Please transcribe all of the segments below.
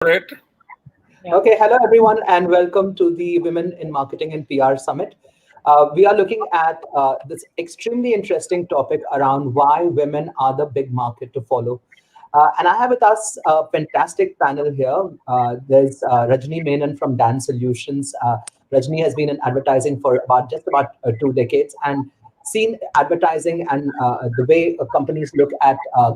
Correct. Yeah. Okay, hello everyone, and welcome to the Women in Marketing and PR Summit. We are looking at this extremely interesting topic around why women are the big market to follow. And I have with us a fantastic panel here. There's Rajni Menon from Dan Solutions. Rajni has been in advertising for just about 2 decades and seen advertising and the way companies look at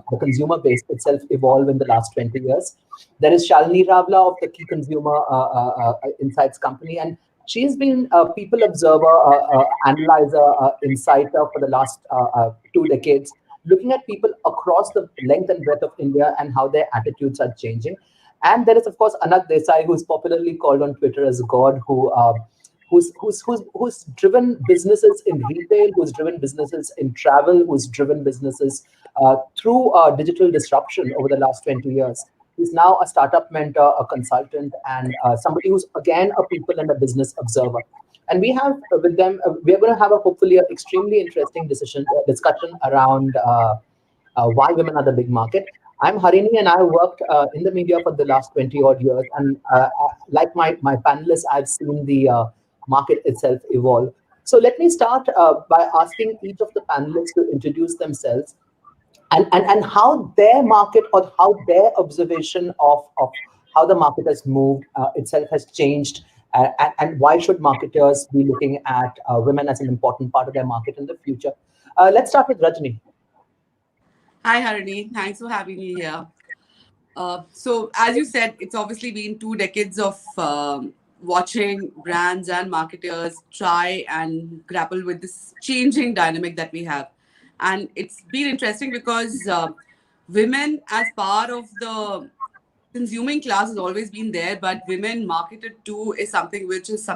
the consumer base itself evolve in the last 20 years. There is Shalini Rawla of the Key Consumer Insights Company, and she's been a people observer, analyzer, insider for the last 2 decades, looking at people across the length and breadth of India and how their attitudes are changing. And there is, of course, Anaggh Desai, who is popularly called on Twitter as God, who's driven businesses in retail, who's driven businesses in travel, who's driven businesses through digital disruption over the last 20 years. He's now a startup mentor, a consultant, and somebody who's again a people and a business observer. And we have with them, we are going to have a hopefully an extremely interesting discussion around why women are the big market. I'm Harini, and I worked in the media for the last 20 odd years. And like my panelists, I've seen the market itself evolve. So let me start by asking each of the panelists to introduce themselves and how their market or how their observation of how the market has moved itself has changed, and why should marketers be looking at women as an important part of their market in the future. Let's start with Rajni. Hi, Harini. Thanks for having me here. So, as you said, it's obviously been 2 decades of watching brands and marketers try and grapple with this changing dynamic that we have. And it's been interesting because women, as part of the consuming class, has always been there, but women marketed to is something which is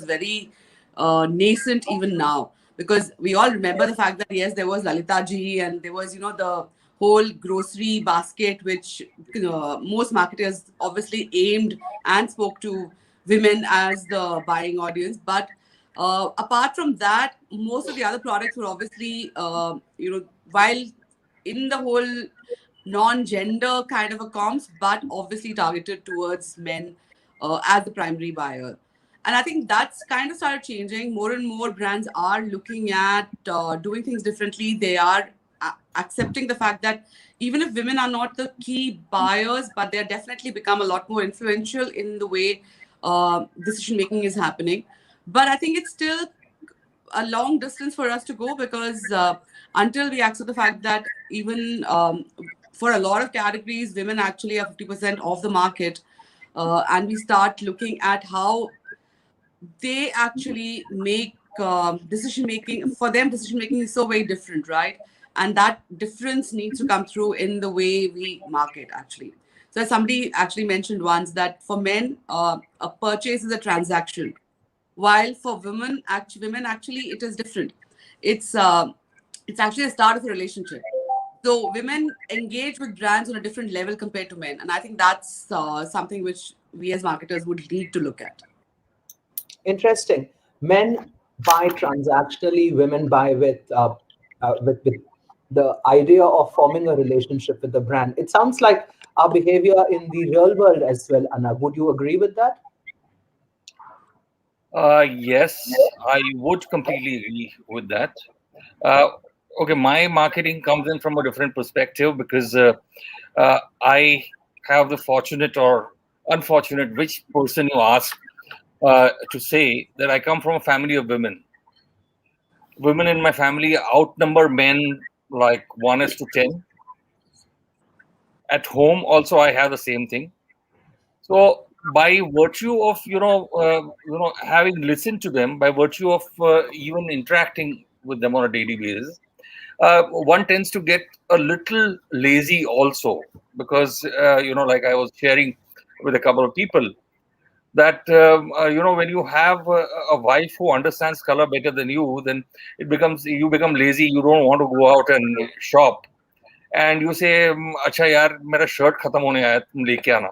very nascent even now. Because we all remember the fact that yes, there was Lalita ji and there was the whole grocery basket, which most marketers obviously aimed and spoke to women as the buying audience. But apart from that, most of the other products were obviously, while in the whole non-gender kind of a comms, but obviously targeted towards men as the primary buyer. And I think that's kind of started changing. More and more brands are looking at doing things differently. They are accepting the fact that even if women are not the key buyers, but they're definitely become a lot more influential in the way decision making is happening. But I think it's still a long distance for us to go because until we accept the fact that even for a lot of categories, women actually are 50% of the market, and we start looking at how they actually make decision making. For them, decision making is so very different, right? And that difference needs to come through in the way we market, actually. So somebody actually mentioned once that for men, a purchase is a transaction, while for women actually it is different. It's actually a start of a relationship. So women engage with brands on a different level compared to men, and I think that's something which we as marketers would need to look at. Interesting. Men buy transactionally, women buy with the idea of forming a relationship with the brand. It sounds like our behavior in the real world as well, Anna. Would you agree with that? Yes, I would completely agree with that. Uh, okay, my marketing comes in from a different perspective because I have the fortunate or unfortunate, which person you ask, to say that I come from a family of women. Women in my family outnumber men like 1:10. At home, also, I have the same thing. So, by virtue of having listened to them, by virtue of even interacting with them on a daily basis, one tends to get a little lazy also because like I was sharing with a couple of people that when you have a wife who understands color better than you, then you become lazy. You don't want to go out and shop, and you say, "Acha yaar, mera shirt khatam hone aaya, tum leke aana."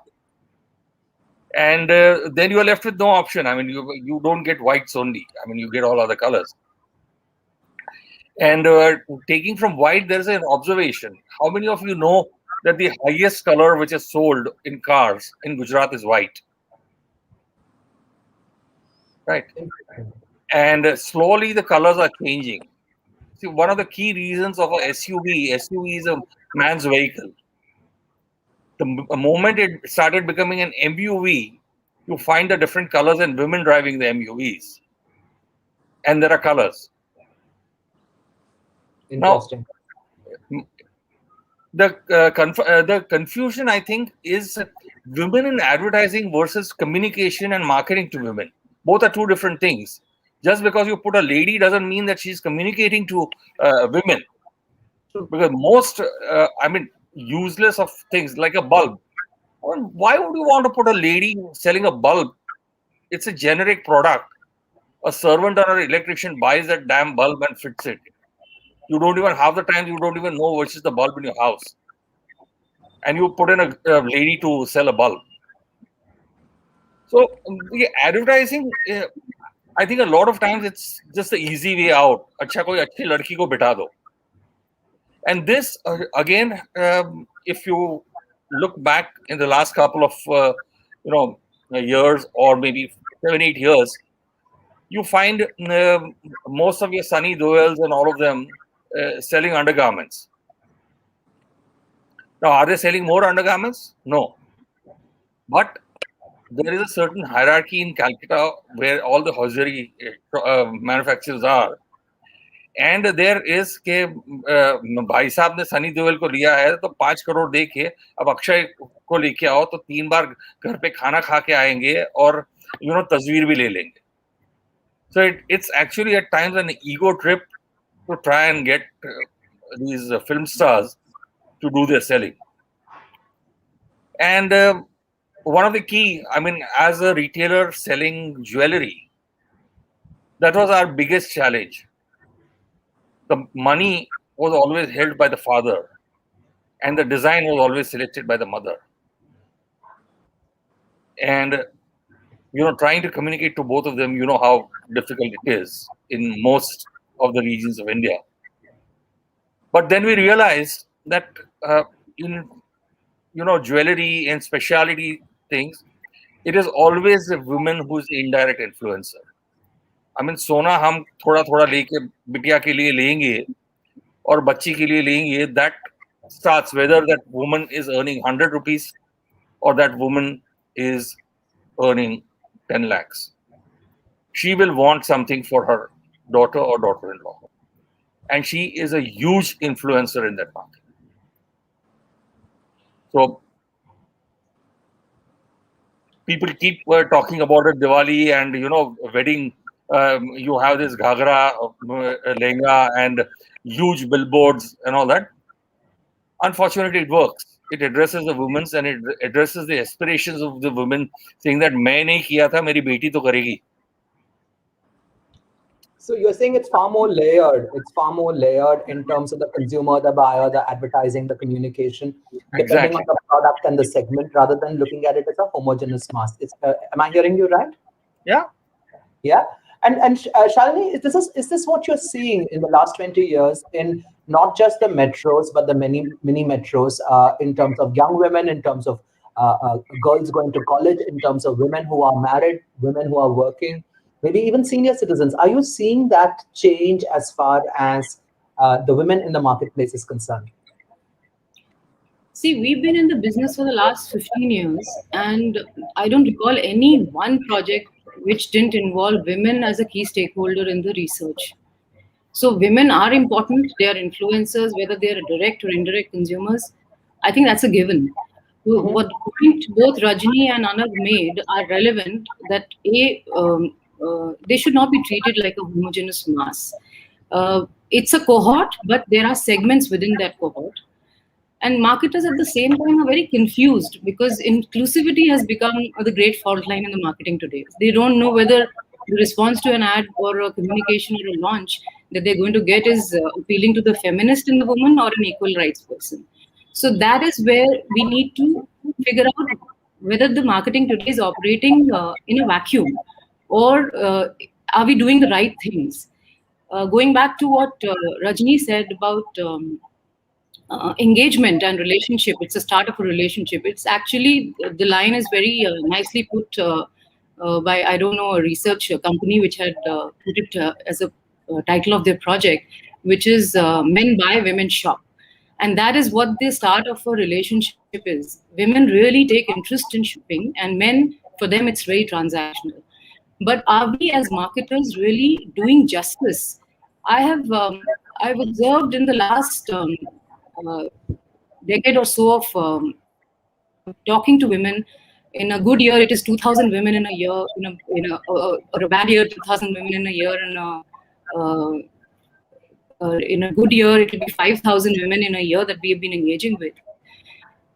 And then you are left with no option. I mean, you don't get whites only. I mean, you get all other colors. And taking from white, there's an observation. How many of you know that the highest color which is sold in cars in Gujarat is white, right? And slowly the colors are changing. See, one of the key reasons of a SUV is a man's vehicle. The moment it started becoming an MUV, you find the different colors and women driving the MUVs, and there are colors. Interesting. Now, the confusion, I think, is women in advertising versus communication and marketing to women. Both are two different things. Just because you put a lady doesn't mean that she's communicating to women. Because most, useless of things like a bulb. Well, why would you want to put a lady selling a bulb? It's a generic product. A servant or an electrician buys that damn bulb and fits it. You don't even have the time. You don't even know which is the bulb in your house, and you put in a lady to sell a bulb. So the advertising, I think a lot of times it's just the easy way out. अच्छा कोई अच्छी लड़की को बिठा दो. And this again, if you look back in the last couple of years, or maybe 7-8 years, you find most of your Sunny Doyles and all of them selling undergarments. Now, are they selling more undergarments? No. But there is a certain hierarchy in Calcutta where all the hosiery manufacturers are. And there is के भाई साहब ने सनी देओल को लिया है तो 5 करोड़ दे के अब अक्षय को लेके आओ तो 3 बार घर पे खाना खा के आएंगे और तस्वीर भी ले लेंगे. So it's actually at times an ego trip to try and get these film stars to do their selling. And one of the key, as a retailer selling jewelry, that was our biggest challenge. The money was always held by the father, and the design was always selected by the mother. And trying to communicate to both of them, you know how difficult it is in most of the regions of India. But then we realized that in jewelry and specialty things, it is always a woman who's the indirect influencer. सोना हम थोड़ा थोड़ा लेके बिटिया के लिए लेंगे और बच्ची के लिए लेंगे. That starts whether that woman is earning 100 rupees or that woman is earning 10 lakhs. She will want something for her daughter or daughter-in-law. And she is a huge influencer in that market. So people keep talking about it, Diwali and, wedding. You have this ghagra, lehenga and huge billboards and all that. Unfortunately, it works. It addresses the women's and it addresses the aspirations of the women, saying that मैं नहीं किया था, मेरी बेटी तो करेगी. So you're saying it's far more layered. It's far more layered in terms of the consumer, the buyer, the advertising, the communication, depending on the product and the segment, rather than looking at it as a homogeneous mass. Am I hearing you right? Yeah. Yeah. And Shalini, is this what you're seeing in the last 20 years in not just the metros, but the many metros in terms of young women, in terms of girls going to college, in terms of women who are married, women who are working, maybe even senior citizens? Are you seeing that change as far as the women in the marketplace is concerned? See, we've been in the business for the last 15 years, and I don't recall any one project which didn't involve women as a key stakeholder in the research. So women are important. They are influencers, whether they are direct or indirect consumers. I think that's a given. What point both Rajni and Anaggh made are relevant, that they should not be treated like a homogeneous mass. It's a cohort, but there are segments within that cohort. And marketers at the same time are very confused because inclusivity has become the great fault line in the marketing today. They don't know whether the response to an ad or a communication or a launch that they're going to get is appealing to the feminist in the woman or an equal rights person. So that is where we need to figure out whether the marketing today is operating in a vacuum, or are we doing the right things. Going back to what Rajni said about engagement and relationship. It's a start of a relationship. It's actually, the line is very nicely put by, I don't know, a research company which had put it as a title of their project, which is Men Buy, Women Shop. And that is what the start of a relationship is. Women really take interest in shopping, and men, for them, it's very transactional. But are we as marketers really doing justice? I've observed in the last uh, decade or so of talking to women. In a good year, it is 2,000 women in a year. Or a bad year, 2,000 women in a year. In a good year, it will be 5,000 women in a year that we have been engaging with.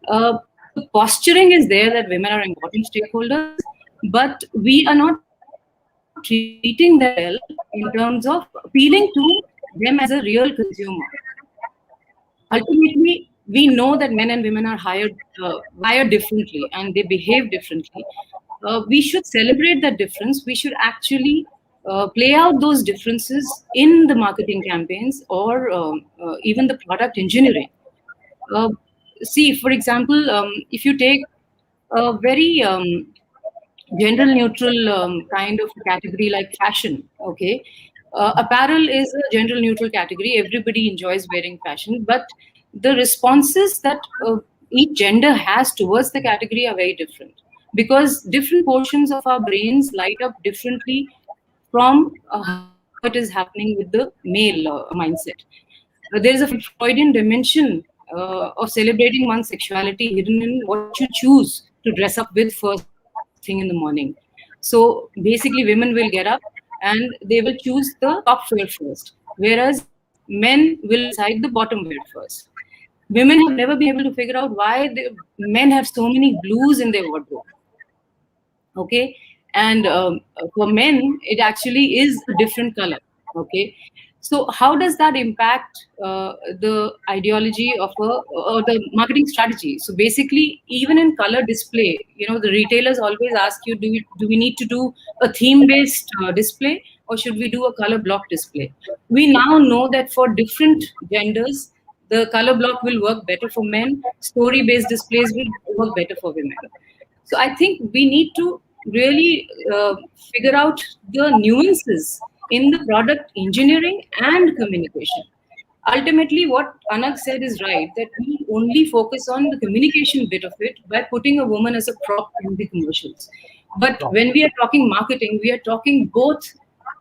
The posturing is there that women are important stakeholders, but we are not treating them well in terms of appealing to them as a real consumer. Ultimately, we know that men and women are wired differently and they behave differently. We should celebrate that difference. We should actually play out those differences in the marketing campaigns or even the product engineering. Uh, See, for example, if you take a very gender neutral kind of category like fashion, okay, apparel is a gender neutral category. Everybody enjoys wearing fashion, but the responses that each gender has towards the category are very different, because different portions of our brains light up differently from how it is happening with the male mindset. There is a Freudian dimension of celebrating one's sexuality hidden in what you choose to dress up with first thing in the morning. So basically, women will get up and they will choose the top wear first, whereas men will decide the bottom wear first. Women have never been able to figure out why men have so many blues in their wardrobe. Okay, and for men it actually is a different color. Okay, so how does that impact the ideology of a or the marketing strategy? So basically, even in color display, the retailers always ask you, do we need to do a theme based display, or should we do a color block display? We now know that for different genders, the color block will work better for men, story based displays will work better for women. So I think we need to really figure out the nuances in the product engineering and communication. Ultimately, what Anaggh said is right, that we only focus on the communication bit of it by putting a woman as a prop in the commercials. But when we are talking marketing, we are talking both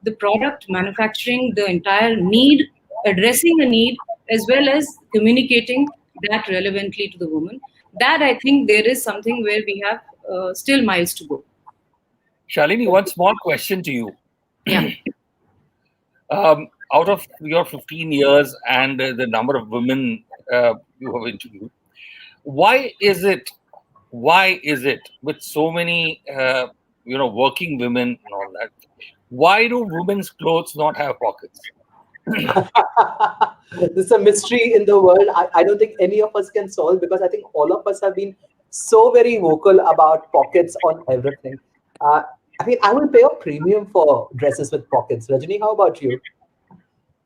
the product manufacturing, the entire need, addressing a need, as well as communicating that relevantly to the woman. That I think there is something where we have still miles to go. Shalini, one small question to you. Yeah. Out of your 15 years and the number of women you have interviewed, why is it with so many working women and all that, why do women's clothes not have pockets? This is a mystery in the world. I don't think any of us can solve, because I think all of us have been so very vocal about pockets on everything. I mean, I will pay a premium for dresses with pockets. Rajni, how about you?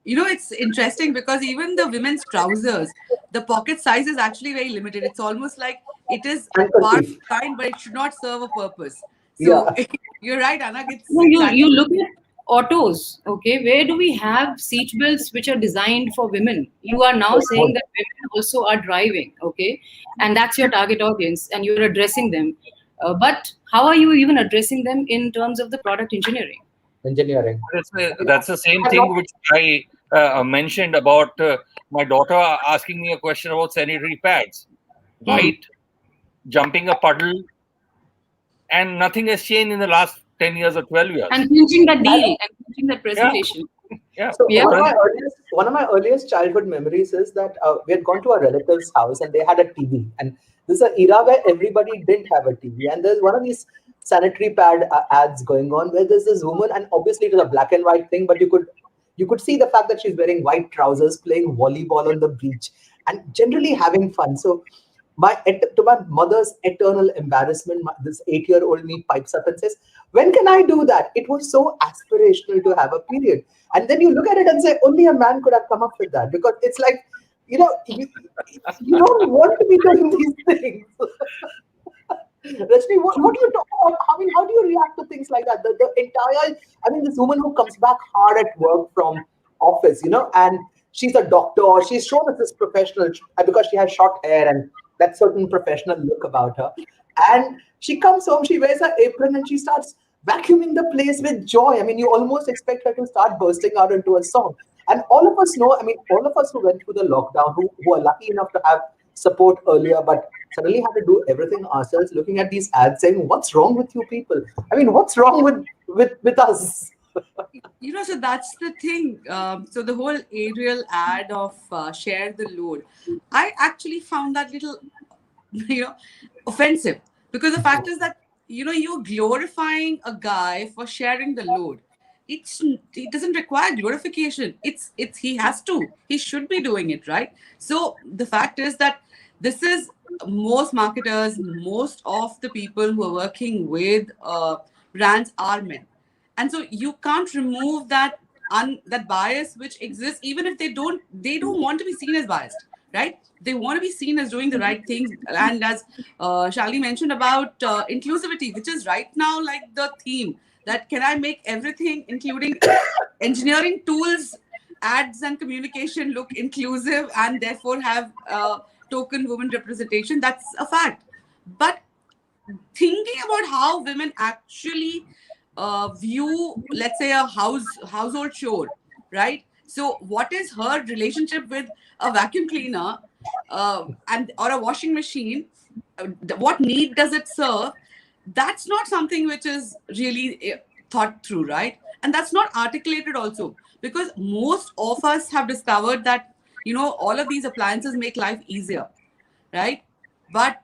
It's interesting because even the women's trousers, the pocket size is actually very limited. It's almost like it is part kind, but it should not serve a purpose. So Yeah. you're right, Anaggh. It's you look at autos, okay, where do we have seat belts which are designed for women? You are now saying that women also are driving, okay, and that's your target audience, and you're addressing them. But how are you even addressing them in terms of the product engineering? That's the same thing which I mentioned about my daughter asking me a question about sanitary pads, right? Jumping a puddle, and nothing has changed in the last 10 years or 12 years. And clinching that deal and clinching that presentation. Yeah. So one of my earliest childhood memories is that we had gone to a relative's house and they had a TV. And this is an era where everybody didn't have a TV. And there's one of these sanitary pad ads going on where there's this woman, and obviously it was a black and white thing, but you could see the fact that she's wearing white trousers, playing volleyball on the beach, and generally having fun. So to my mother's eternal embarrassment, this 8-year-old me pipes up and says, "When can I do that?" It was so aspirational to have a period. And then you look at it and say, only a man could have come up with that, because it's like you don't want to be doing these things. Rajni, what do you talk about? I mean, how do you react to things like that? The entire, I mean, this woman who comes back hard at work from office, and she's a doctor, she's shown as this professional because she has short hair and that certain professional look about her. And she comes home, she wears her apron and she starts vacuuming the place with joy. I mean, you almost expect her to start bursting out into a song. And all of us know, I mean, all of us who went through the lockdown, who are lucky enough to have support earlier, but suddenly had to do everything ourselves, looking at these ads saying, what's wrong with you people? I mean, what's wrong with us? So that's the thing. So the whole aerial ad of share the load, I actually found that little, offensive, because the fact is that, you're glorifying a guy for sharing the load. It doesn't require glorification. It's he should be doing it, right? So the fact is that this is most marketers, most of the people who are working with brands are men, and so you can't remove that that bias which exists, even if they don't want to be seen as biased, right? They want to be seen as doing the right things. And as Shalini mentioned about inclusivity, which is right now like the theme, that can I make everything, including engineering tools, ads and communication, look inclusive and therefore have token women representation. That's a fact. But thinking about how women actually view, let's say, a household chore, right? So what is her relationship with a vacuum cleaner and or a washing machine? What need does it serve? That's not something which is really thought through, right? And that's not articulated also, because most of us have discovered that all of these appliances make life easier, right? But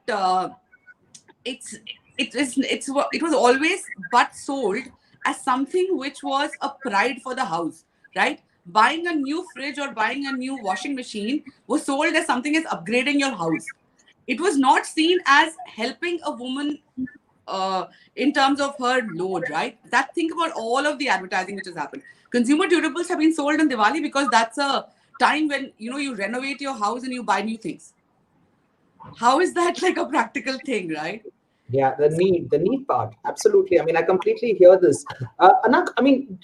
it's it was always but sold as something which was a pride for the house, right? Buying a new fridge or buying a new washing machine was sold as something as upgrading your house. It was not seen as helping a woman in terms of her load, right? That think about all of the advertising which has happened. Consumer durables have been sold on Diwali because that's a time when you renovate your house and you buy new things. How is that like a practical thing, right? Yeah, the need part. Absolutely. I mean, I completely hear this. Anaggh, I mean,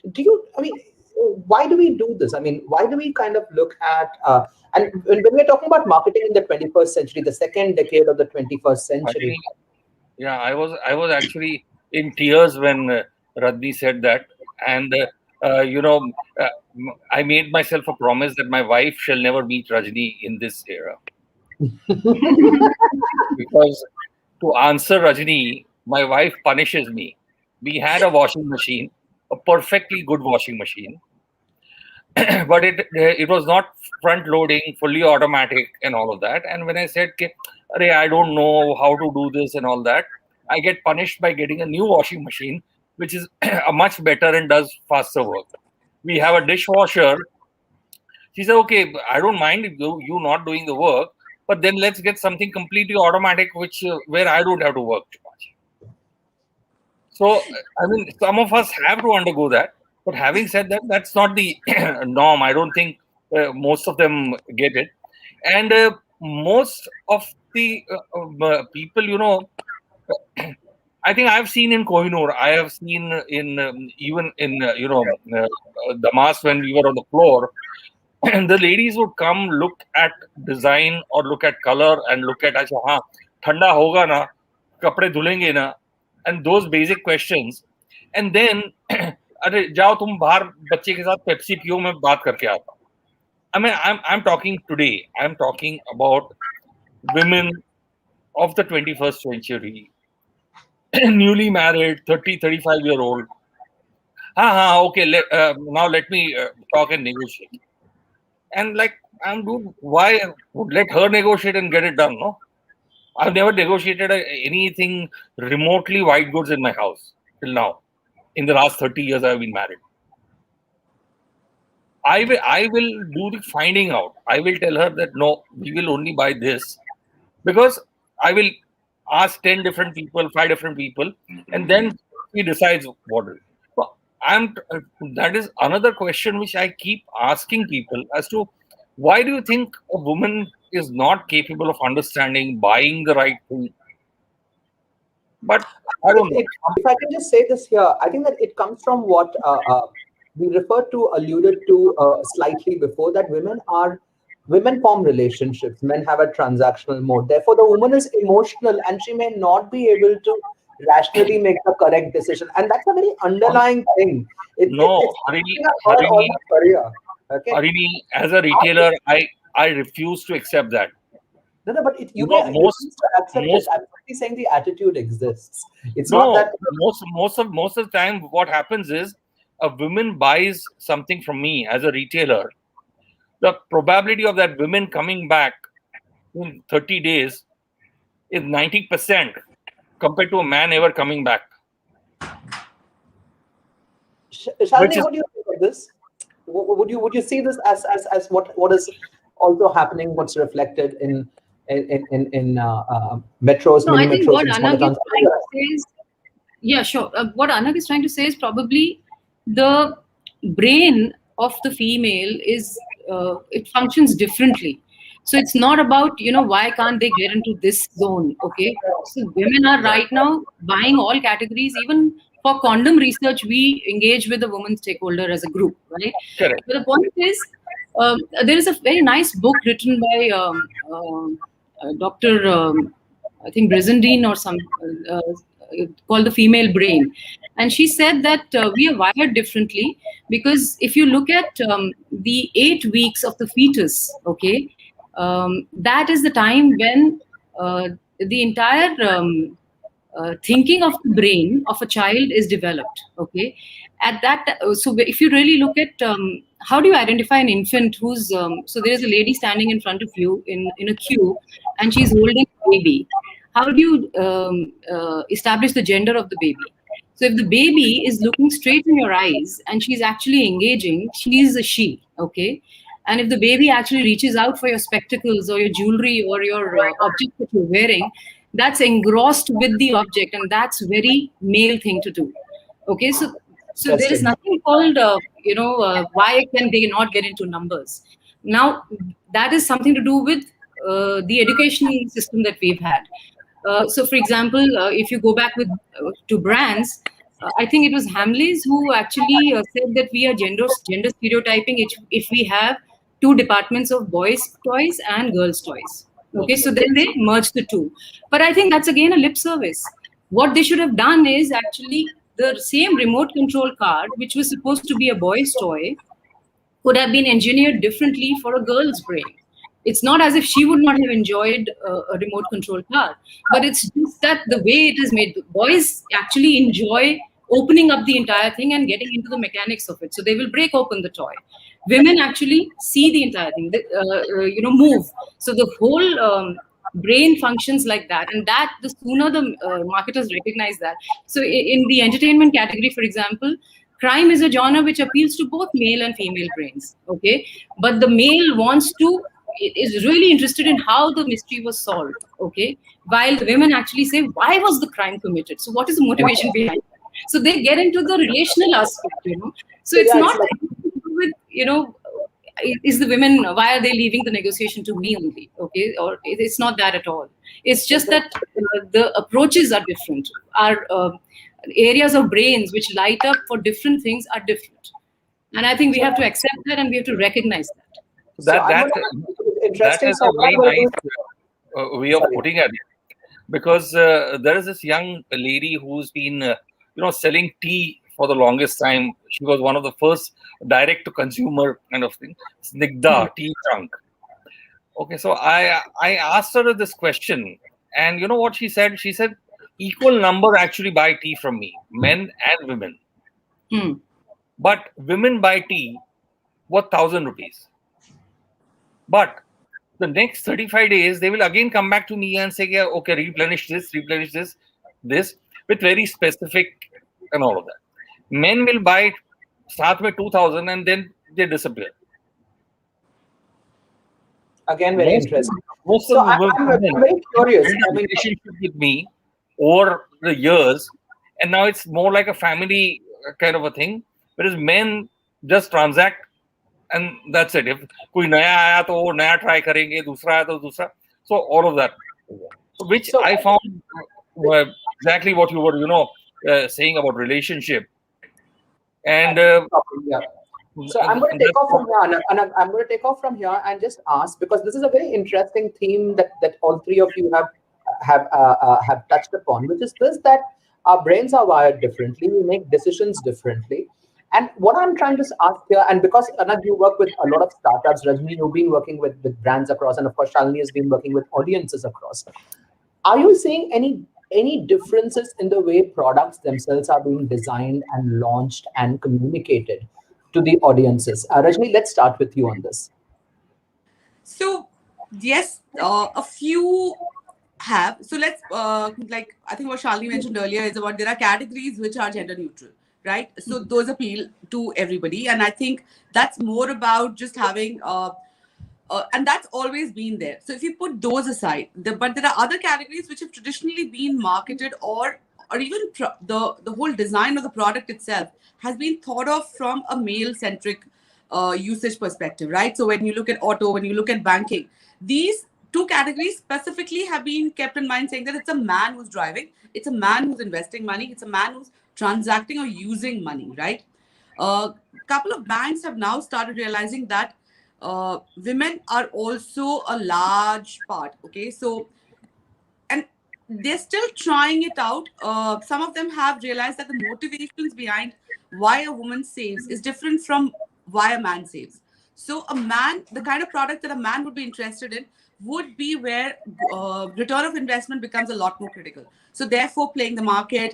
why do we do this? I mean, why do we kind of look at, and when we're talking about marketing in the 21st century, the second decade of the 21st century? Yeah, I was actually in tears when Rajni said that, and I made myself a promise that my wife shall never meet Rajni in this era, because to answer Rajni, my wife punishes me. We had a washing machine, a perfectly good washing machine, but it was not front loading, fully automatic, and all of that. And when I said, "Arey, I don't know how to do this and all that," I get punished by getting a new washing machine, which is a much better and does faster work. We have a dishwasher. She said, "Okay, I don't mind you not doing the work, but then let's get something completely automatic, which where I don't have to work too much." So, I mean, some of us have to undergo that. But having said that, that's not the norm. I don't think most of them get it. And most of the people, I think I've seen in Kohinoor, I have seen in even in, Damas when we were on the floor, and the ladies would come look at design or look at color and look at, अच्छा हाँ ठंडा होगा ना, कपड़े धुलेंगे ना, and those basic questions, and then अरे जाओ तुम बाहर बच्चे के साथ पेप्सी पियो, मैं बात करके आता हूँ. I mean, I'm talking today. I'm talking about women of the 21st century, newly married, 30, 35-year-old. Okay, now let me talk and negotiate. And like, dude, why let her negotiate and get it done? No, I've never negotiated anything remotely white goods in my house till now. In the last 30 years, I've been married. I will do the finding out. I will tell her that no, we will only buy this, because I will ask 10 different people, 5 different people, and then he decides what. So that is another question which I keep asking people as to Why do you think a woman is not capable of understanding, buying the right thing? But I don't know. If I can just say this here, I think that it comes from what we referred to, alluded to slightly before, that women form relationships. Men have a transactional mode. Therefore, the woman is emotional, and she may not be able to rationally make the correct decision. And that's a very underlying thing. No, It's Harini, affecting her all Harini, her career. Okay. Harini, as a retailer, I refuse to accept that. No, no, but You you know, may most refuse to accept it. most I'm simply saying the attitude exists. It's not no that. most of the time what happens is a woman buys something from me as a retailer. The probability of that woman coming back in 30 days is 90% compared to a man ever coming back. Which Shalini, is what do you think of this? Would you see this as what is also happening? What's reflected in metros, No, mini I think metros, what and smaller Anag is towns? trying to say is, yeah, sure. What Anag is trying to say is probably the brain of the female is it functions differently. So it's not about, why can't they get into this zone? Okay. So women are right. right now buying all categories. Even for condom research, we engage with the woman stakeholder as a group, right? Correct. But the point is, there is a very nice book written by Dr. I think Brizendine or some called The Female Brain. And she said that we are wired differently because if you look at the 8 weeks of the fetus, okay, that is the time when the entire thinking of the brain of a child is developed. Okay, at that, so if you really look at how do you identify an infant who's so there is a lady standing in front of you in a queue, and she's holding a baby. How do you establish the gender of the baby? So if the baby is looking straight in your eyes and she's actually engaging, she is a she. Okay. And if the baby actually reaches out for your spectacles or your jewelry or your object that you're wearing, that's engrossed with the object, and that's very male thing to do. Okay, so there is Interesting. nothing called why can they not get into numbers. Now that is something to do with the education system that we've had. So for example, if you go back to brands, I think it was Hamleys who actually said that we are gender stereotyping if we have two departments of boys toys and girls toys. Okay, so then they merged the two. But I think that's again a lip service. What they should have done is actually the same remote control card, which was supposed to be a boy's toy, could have been engineered differently for a girl's brain. It's not as if she would not have enjoyed a remote control car, but it's just that the way it is made, boys actually enjoy opening up the entire thing and getting into the mechanics of it. So they will break open the toy. Women actually see the entire thing, move. So the whole brain functions like that, and that the sooner the marketers recognize that. So in the entertainment category, for example, crime is a genre which appeals to both male and female brains. Okay, but the male wants to is really interested in how the mystery was solved. Okay, while the women actually say, why was the crime committed? So what is the motivation behind it? So they get into the relational aspect. So So it's yeah, it's not like with is the women, why are they leaving the negotiation to me only? Okay, or it's not that at all. It's just that the approaches are different. Our areas of brains which light up for different things are different, and I think we have to accept that and we have to recognize that. so. That I'm that gonna. It's that interesting. is So a what very I'm going to do nice way is, of sorry. putting it, because there is this young lady who's been selling tea for the longest time. She was one of the first direct to consumer kind of thing. Snigdha tea trunk. Okay, so I asked her this question, and you know what she said? She said equal number actually buy tea from me, men and women. Hmm. But women buy tea worth 1,000 rupees. But the next 35 days, they will again come back to me and say, yeah, okay, replenish this with very specific and all of that. Men will buy start with 2,000 and then they disappear. Again, very Most interesting. most of So the women I'm very curious. build I a mean, relationship with me over the years, and now it's more like a family kind of a thing. Whereas men just transact and that's it. If कोई नया आया तो वो नया try करेंगे, दूसरा आया तो दूसरा. So all of that, which So I found exactly what you were saying about relationship, and yeah. So I'm going to take off from here, and I'm going to take off from here and just ask, because this is a very interesting theme that all three of you have touched upon, which is this: that our brains are wired differently, we make decisions differently. And what I'm trying to ask here, and because Anaggh, you work with a lot of startups, Rajni, you've been working with brands across, and of course Shalini has been working with audiences across. Are you seeing any differences in the way products themselves are being designed and launched and communicated to the audiences? Rajni, let's start with you on this. So yes, a few have. So let's like I think what Shalini mentioned earlier is about there are categories which are gender neutral, right? So those appeal to everybody, and I think that's more about just having and that's always been there. So if you put those aside, but there are other categories which have traditionally been marketed, or even the whole design of the product itself has been thought of from a male centric usage perspective, right? So when you look at auto, when you look at banking, these two categories specifically have been kept in mind, saying that it's a man who's driving, it's a man who's investing money, it's a man who's transacting or using money, right? A couple of banks have now started realizing that women are also a large part. Okay, so and they're still trying it out. Some of them have realized that the motivations behind why a woman saves is different from why a man saves. So a man, the kind of product that a man would be interested in would be where return of investment becomes a lot more critical. So therefore, playing the market,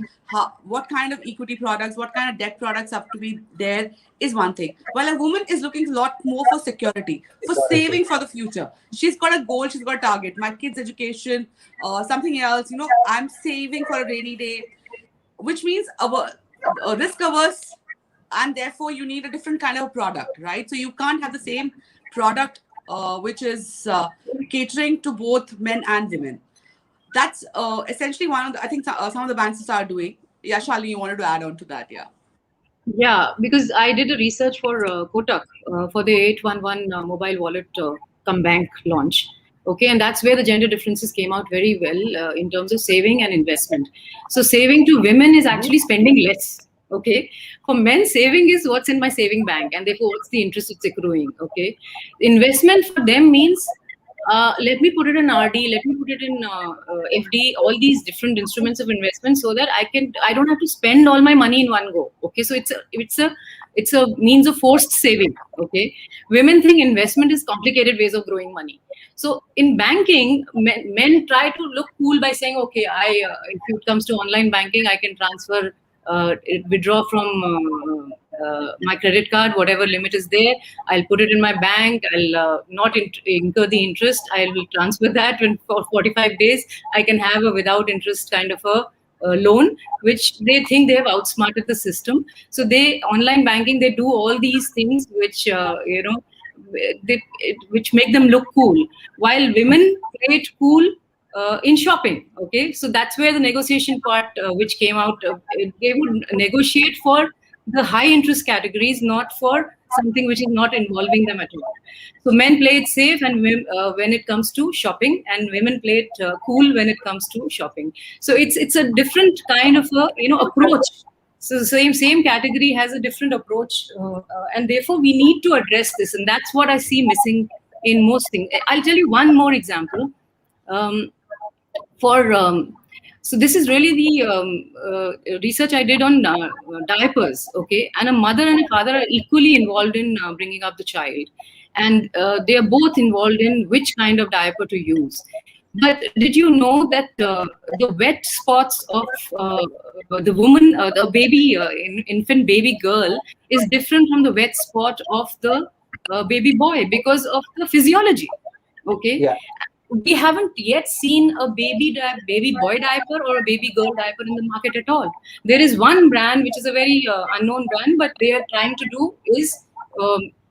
what kind of equity products, what kind of debt products have to be there is one thing. While a woman is looking a lot more for security, for saving for the future. She's got a goal, she's got a target. My kid's education, something else. I'm saving for a rainy day, which means a risk averse, and therefore you need a different kind of product, right? So you can't have the same product which is catering to both men and women. That's essentially one of the, I think some of the banks are doing. Yeah, Shalini, you wanted to add on to that, yeah. Yeah, because I did a research for Kotak for the 811 mobile wallet come bank launch. Okay, and that's where the gender differences came out very well in terms of saving and investment. So saving to women is actually spending less. Okay, for men, saving is what's in my saving bank, and therefore what's the interest it's accruing. Okay, investment for them means let me put it in RD, let me put it in FD, all these different instruments of investment, so that I don't have to spend all my money in one go. Okay, so it's a means of forced saving. Okay, women think investment is complicated ways of growing money. So in banking, men try to look cool by saying, okay, if it comes to online banking, I can transfer, withdraw from my credit card, whatever limit is there. I'll put it in my bank. I'll not incur the interest. I will transfer that for 45 days. I can have a without interest kind of a loan, which they think they have outsmarted the system. So online banking, they do all these things which which make them look cool, while women play it cool in shopping. Okay, so that's where the negotiation part which came out. They would negotiate for the high interest categories, not for something which is not involving them at all. So men play it safe and when it comes to shopping, and women play it cool when it comes to shopping. So it's a different kind of a approach. So the same category has a different approach, and therefore we need to address this, and that's what I see missing in most things. I'll tell you one more example. So this is really the research I did on diapers, okay? And a mother and a father are equally involved in bringing up the child. And they are both involved in which kind of diaper to use. But did you know that the wet spots of the woman, the baby, infant baby girl is different from the wet spot of the baby boy because of the physiology, okay? Yeah. We haven't yet seen a baby boy diaper or a baby girl diaper in the market at all. There is one brand which is a very unknown brand, but they are trying to do is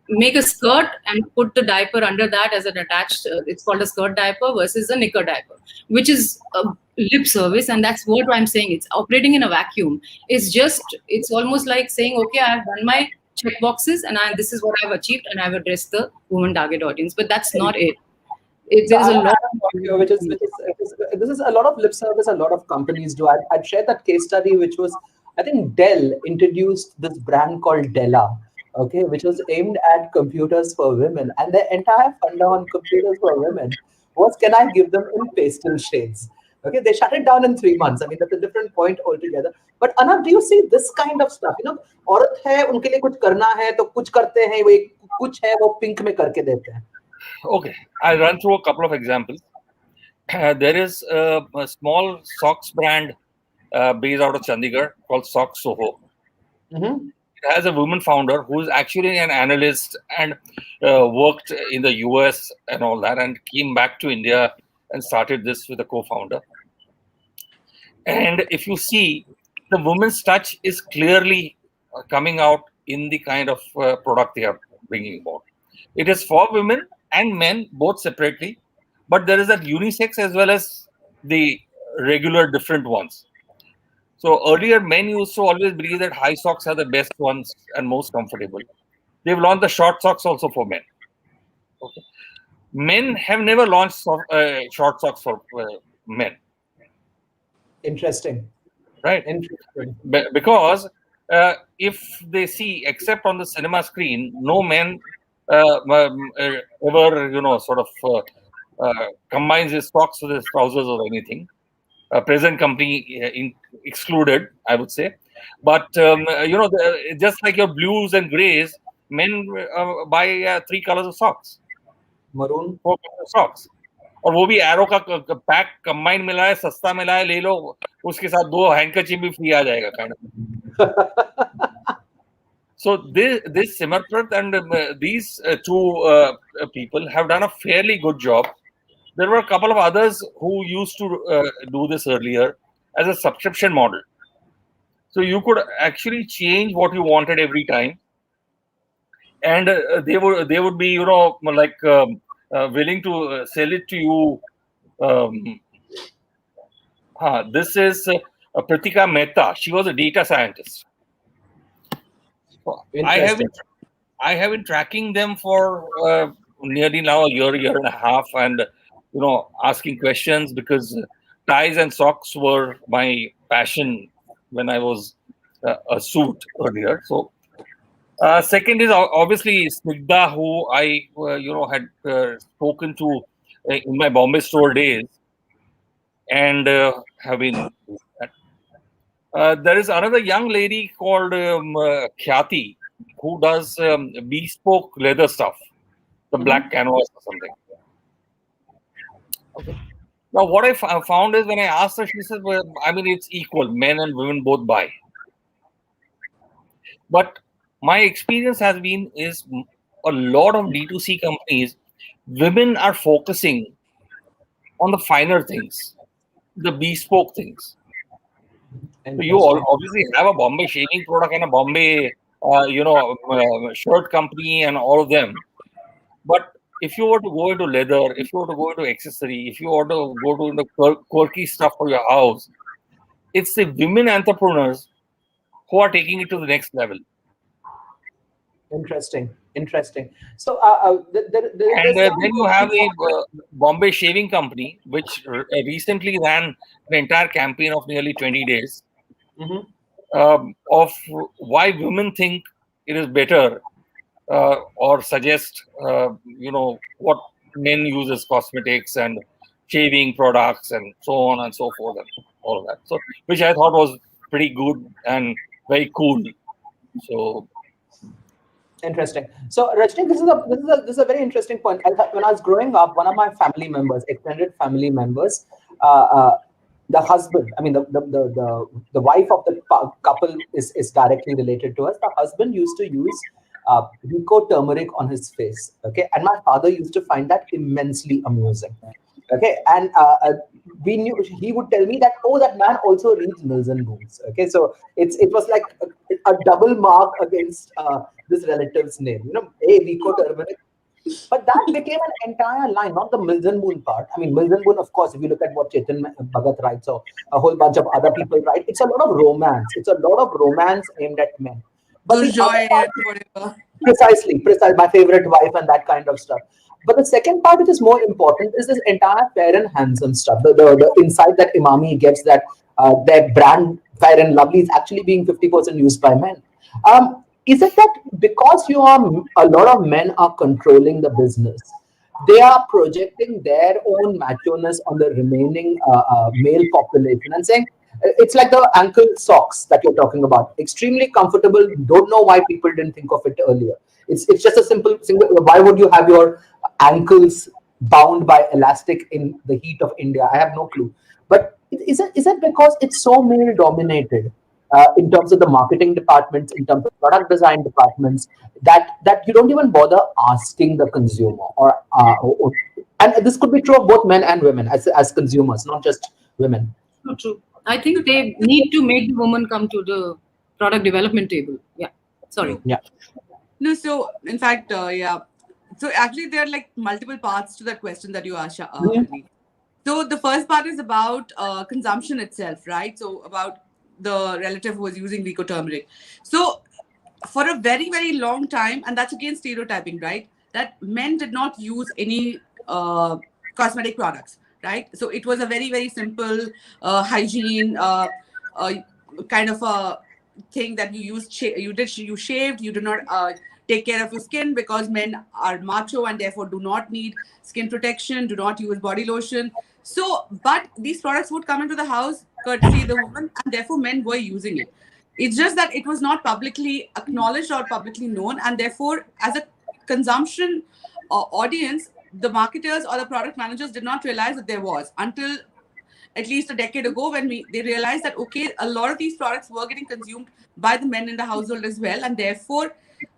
make a skirt and put the diaper under that as an attached. It's called a skirt diaper versus a knicker diaper, which is a lip service, and that's what I'm saying. It's operating in a vacuum. It's almost like saying, okay, I've done my check boxes, and this is what I've achieved, and I've addressed the woman target audience. But that's not it. So There is I a want to lot. add a point here, this is a lot of lip service. A lot of companies do. I'd share that case study, which was, I think Dell introduced this brand called Della, okay, which was aimed at computers for women, and the entire funda on computers for women was, can I give them in pastel shades? Okay, they shut it down in 3 months. I mean, that's a different point altogether. But Anaggh, do you see this kind of stuff? औरत है, उनके लिए कुछ करना है तो कुछ करते हैं, वो कुछ है वो पिंक में करके देते हैं. Okay, I'll run through a couple of examples. There is a small socks brand based out of Chandigarh called Socks Soho. Mm-hmm. It has a woman founder who is actually an analyst and worked in the US and all that, and came back to India and started this with a co-founder. And if you see, the woman's touch is clearly coming out in the kind of product they are bringing about. It is for women and men, both separately, but there is that unisex as well as the regular different ones. So earlier, men used to always believe that high socks are the best ones and most comfortable. They've launched the short socks also for men. Okay. Men have never launched short socks for men. Interesting. Right? Interesting. Because if they see, except on the cinema screen, no man ever, sort of combines his socks with his trousers or anything. Present company excluded, I would say. But, just like your blues and grays, men buy 3 colors of socks. Maroon. 4 colors of socks. और वो भी arrow का pack combine मिला है, सस्ता मिला है, ले लो, उसके साथ 2 हैंकरचीफ भी फ्री आ जाएगा kind of. So this Simarprat and these two people have done a fairly good job. There were a couple of others who used to do this earlier as a subscription model. So you could actually change what you wanted every time, and they would be willing to sell it to you. This is Pratika Mehta. She was a data scientist. I have been tracking them for nearly now a year and a half, and asking questions, because ties and socks were my passion when I was a suit earlier. So second is obviously Snigdha, who I had spoken to in my Bombay store days, and have been. There is another young lady called Khyati, who does bespoke leather stuff, the black canvas or something. Okay. Now, what I found is, when I asked her, she said, well, I mean, it's equal. Men and women both buy. But my experience has been is a lot of D2C companies, women are focusing on the finer things, the bespoke things. So you obviously have a Bombay shaving product and a Bombay, shirt company and all of them. But if you were to go into leather, if you were to go into accessory, if you were to go into quirky stuff for your house, it's the women entrepreneurs who are taking it to the next level. Interesting. So then you have a Bombay shaving company, which recently ran an entire campaign of nearly 20 days of why women think it is better or suggest, what men use as cosmetics and shaving products and so on and so forth and all of that. So, which I thought was pretty good and very cool. So. Interesting. So, Rajni, this is a very interesting point. When I was growing up, one of my family members, extended family members, the husband, I mean, the wife of the couple is directly related to us. The husband used to use Rico turmeric on his face. Okay, and my father used to find that immensely amusing. Okay, and we knew, he would tell me that, oh, that man also reads Mills and Boons. Okay, so it was like a double mark against this relative's name. Rico turmeric. But that became an entire line, not the Mills and Boon part. I mean, Mills and Boon, of course, if you look at what Chetan Bhagat writes or a whole bunch of other people write, it's a lot of romance. It's a lot of romance aimed at men. But the other Durjoy part, and whatever. precisely, my favorite wife and that kind of stuff. But the second part, which is more important, is this entire fair and handsome stuff. The insight that Imami gives that their brand Fair and Lovely is actually being 50% used by men. Is it that because a lot of men are controlling the business, they are projecting their own macho-ness on the remaining male population and saying it's like the ankle socks that you're talking about. Extremely comfortable. Don't know why people didn't think of it earlier. It's just a simple. Why would you have your ankles bound by elastic in the heat of India? I have no clue. But is it because it's so male dominated in terms of the marketing departments, in terms of product design departments, that you don't even bother asking the consumer and this could be true of both men and women as consumers, not just women. So true. I think they need to make the woman come to the product development table. Yeah. Sorry. Yeah. No, so in fact, yeah. So actually, there are like multiple parts to that question that you asked, Harini. So the first part is about consumption itself, right? So about the relative who was using Rico turmeric. So for a very, very long time, and that's again stereotyping, right? That men did not use any cosmetic products, right? So it was a very, very simple hygiene uh, kind of a thing that you used. You shaved. You do not take care of your skin because men are macho and therefore do not need skin protection. Do not use body lotion. So, but these products would come into the house courtesy of the woman, and therefore men were using it. It's just that it was not publicly acknowledged or publicly known, and therefore, as a consumption audience, the marketers or the product managers did not realize that there was until at least a decade ago when they realized that okay, a lot of these products were getting consumed by the men in the household as well, and therefore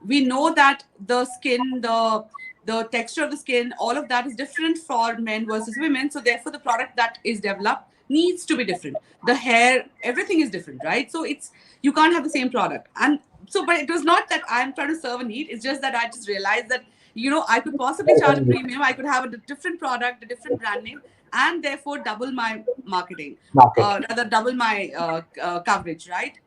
we know that the skin, the texture of the skin, all of that is different for men versus women. So therefore, the product that is developed needs to be different. The hair, everything is different, right? So it's you can't have the same product. And so, but it was not that I'm trying to serve a need. It's just that I just realized that I could possibly charge a premium. I could have a different product, a different brand name, and therefore double my marketing, rather double my coverage, right?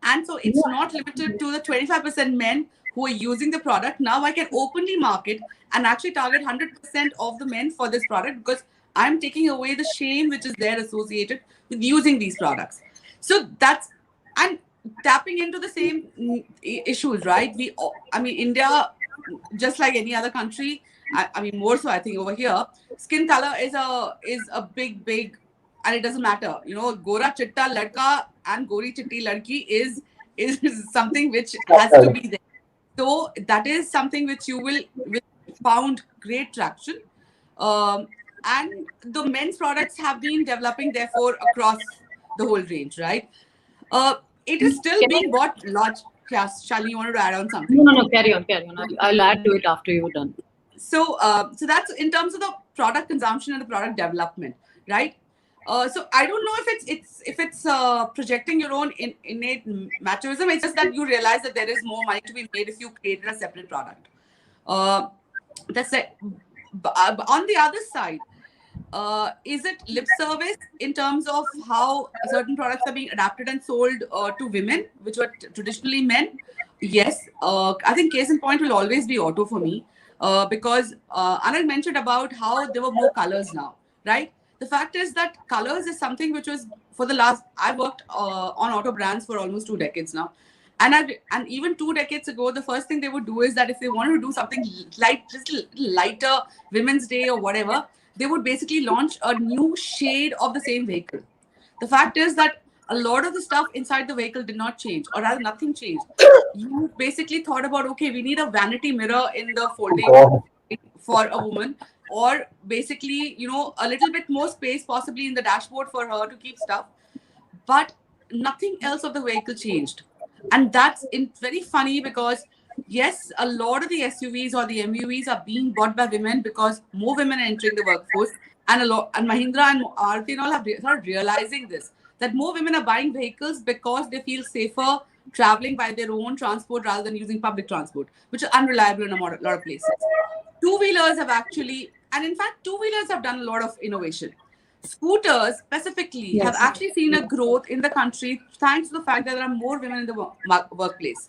And so it's not limited to the 25% men who are using the product. Now I can openly market and actually target 100% of the men for this product because I'm taking away the shame which is there associated with using these products. So that's, and tapping into the same issues, right? India, just like any other country, I mean, more so I think over here, skin color is a big, and it doesn't matter. Gora chitta ladka and gori chitti ladki is something which has to be there. So that is something which found great traction. And the men's products have been developing therefore across the whole range, right? It is still being bought large. Yes, Shalini, you wanted to add on something? No. Carry on. I'll add to it after you're done. So that's in terms of the product consumption and the product development, right? So I don't know if it's projecting your own innate machoism. It's just that you realize that there is more money to be made if you created a separate product. That's it. On the other side, is it lip service in terms of how certain products are being adapted and sold to women, which were traditionally men? Yes. I think case in point will always be auto for me because Anaggh mentioned about how there were more colors now, right? The fact is that colors is something which was I've worked on auto brands for almost 2 decades now. And even 2 decades ago, the first thing they would do is that if they wanted to do something just lighter, Women's Day or whatever, they would basically launch a new shade of the same vehicle. The fact is that a lot of the stuff inside the vehicle did not change, or rather nothing changed. You basically thought about, okay, we need a vanity mirror in the folding for a woman, or basically, a little bit more space possibly in the dashboard for her to keep stuff. But nothing else of the vehicle changed. And that's very funny because yes, a lot of the SUVs or the MUVs are being bought by women because more women are entering the workforce, and Mahindra and Maruti and all have started realizing this, that more women are buying vehicles because they feel safer traveling by their own transport rather than using public transport, which is unreliable in a lot of places. Two-wheelers have actually, and in fact, two-wheelers have done a lot of innovation. scooters specifically have Yes. actually seen a growth in the country thanks to the fact that there are more women in the workplace.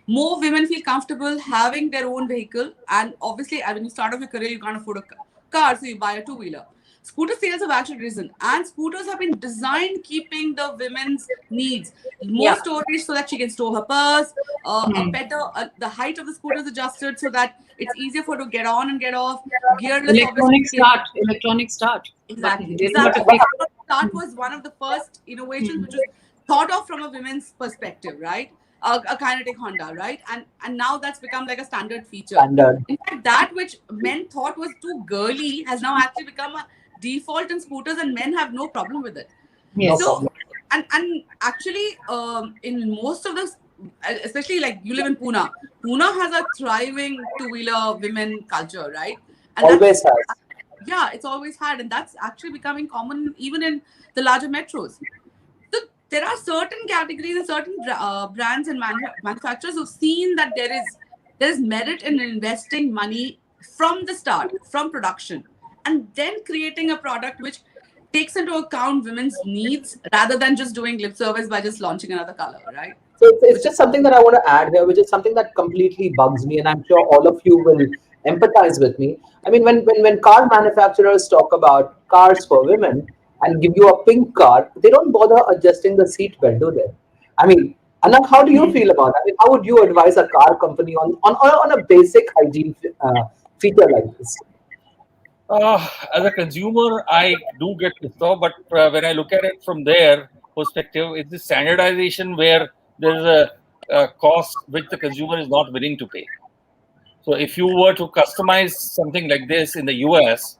More women feel comfortable having their own vehicle, and obviously, when you start off your career, you can't afford a car, so you buy a two-wheeler. Scooter sales have actually risen, and scooters have been designed keeping the women's needs. More storage so that she can store her purse, a better, the height of the scooter is adjusted so that it's easier for her to get on and get off. Gearless, obviously. Electronic start. Exactly. Button. Exactly. Start was one of the first innovations which was thought of from a women's perspective, right? A kinetic Honda, right? And now that's become like a standard feature. Standard. In fact, that which men thought was too girly has now actually become a default in scooters, and men have no problem with it. Yes. So, and actually, in most of the, especially like you live in Pune, Pune has a thriving two-wheeler women culture, right? And Always has. Yeah, it's always had, and that's actually becoming common even in the larger metros. So there are certain categories and certain brands and manufacturers who've seen that there is merit in investing money from the start, from production, and then creating a product which takes into account women's needs rather than just doing lip service by just launching another color, right? So it's just something that I want to add here, which is something that completely bugs me, and I'm sure all of you will empathize with me. I mean, when car manufacturers talk about cars for women and give you a pink car, they don't bother adjusting the seat belt, do they? I mean, Anaggh, how do you feel about that? I mean, how would you advise a car company on a basic hygiene feature like this? As a consumer, I do get pissed off, but when I look at it from their perspective, it's the standardization where there's a cost which the consumer is not willing to pay. So if you were to customize something like this in the US,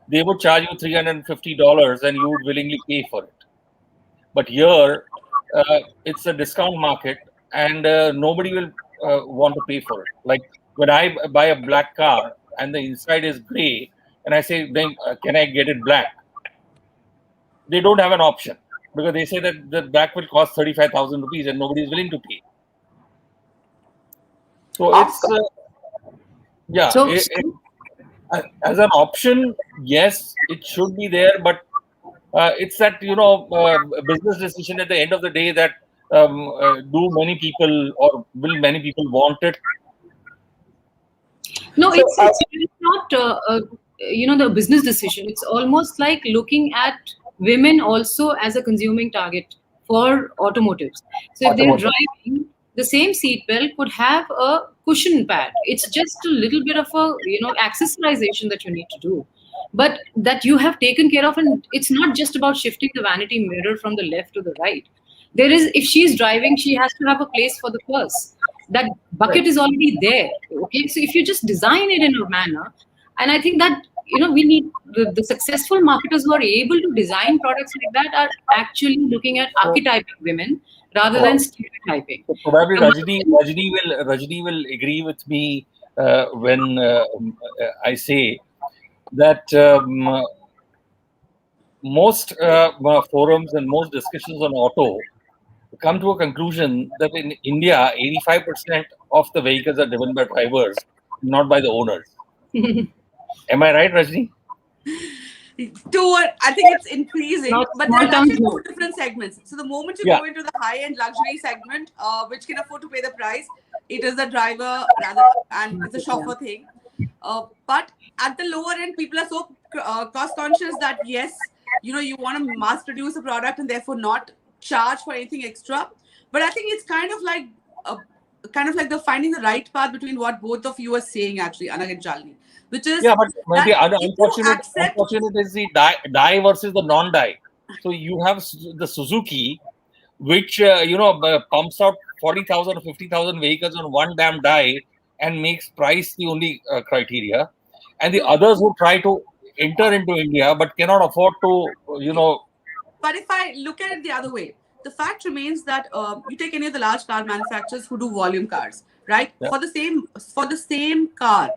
they would charge you $350 and you would willingly pay for it. But here, it's a discount market and nobody will want to pay for it. Like when I buy a black car and the inside is gray, and I say, then can I get it black? They don't have an option because they say that the black will cost 35,000 rupees and nobody is willing to pay. So it's, yeah, as an option, yes, it should be there, but it's that, business decision at the end of the day that do many people or will many people want it? No, it's not the business decision. It's almost like looking at women also as a consuming target for automotives. So if they're driving, the same seatbelt could have a cushion pad. It's just a little bit of a accessorization that you need to do, but that you have taken care of. And it's not just about shifting the vanity mirror from the left to the right. There is, if she's driving, she has to have a place for the purse. That bucket is already there. Okay, so if you just design it in a manner, and I think that we need the successful marketers who are able to design products like that are actually looking at archetyping women rather than stereotyping. So probably Rajni will agree with me when I say that most forums and most discussions on auto come to a conclusion that in India, 85% of the vehicles are driven by drivers, not by the owners. Am I right, Rajni? I think it's increasing, but there are actually two different segments. So the moment you go into the high-end luxury segment, which can afford to pay the price, it is the driver and it's a chauffeur thing. But at the lower end, people are so cost conscious that yes, you want to mass produce a product and therefore not charge for anything extra. But I think it's kind of like the finding the right path between what both of you are saying, actually, Anaggh and Shalini, which is but maybe unfortunate is the die versus the non-die. So you have the Suzuki, which pumps out 40,000 or 50,000 vehicles on one damn die and makes price the only criteria, and the others who try to enter into India but cannot afford to But if I look at it the other way, the fact remains that you take any of the large car manufacturers who do volume cars, right? Yeah. For the same car.